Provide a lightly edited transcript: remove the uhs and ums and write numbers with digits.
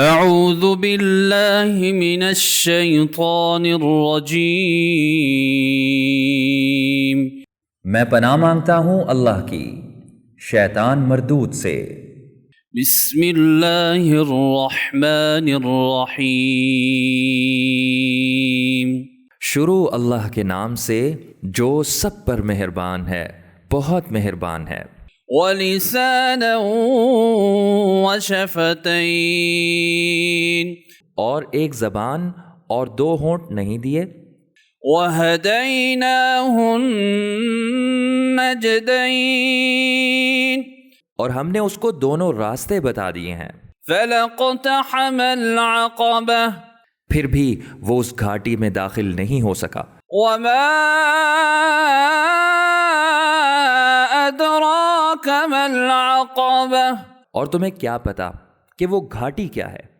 اعوذ باللہ من الشیطان الرجیم۔ میں پناہ مانگتا ہوں اللہ کی شیطان مردود سے۔ بسم اللہ الرحمن الرحیم۔ شروع اللہ کے نام سے جو سب پر مہربان ہے، بہت مہربان ہے۔ وَلِسَانًا وَشَفَتَيْن، اور ایک زبان اور دو ہونٹ نہیں دیے۔ وَهَدَيْنَاهُ النَّجْدَيْن، اور ہم نے اس کو دونوں راستے بتا دیے ہیں۔ فَلَاقْتَحَمَ الْعَقَبَةَ، پھر بھی وہ اس گھاٹی میں داخل نہیں ہو سکا۔ وَمَا أَدْرَاكَ مَا الْعَقَبَةُ، اور تمہیں کیا پتا کہ وہ گھاٹی کیا ہے؟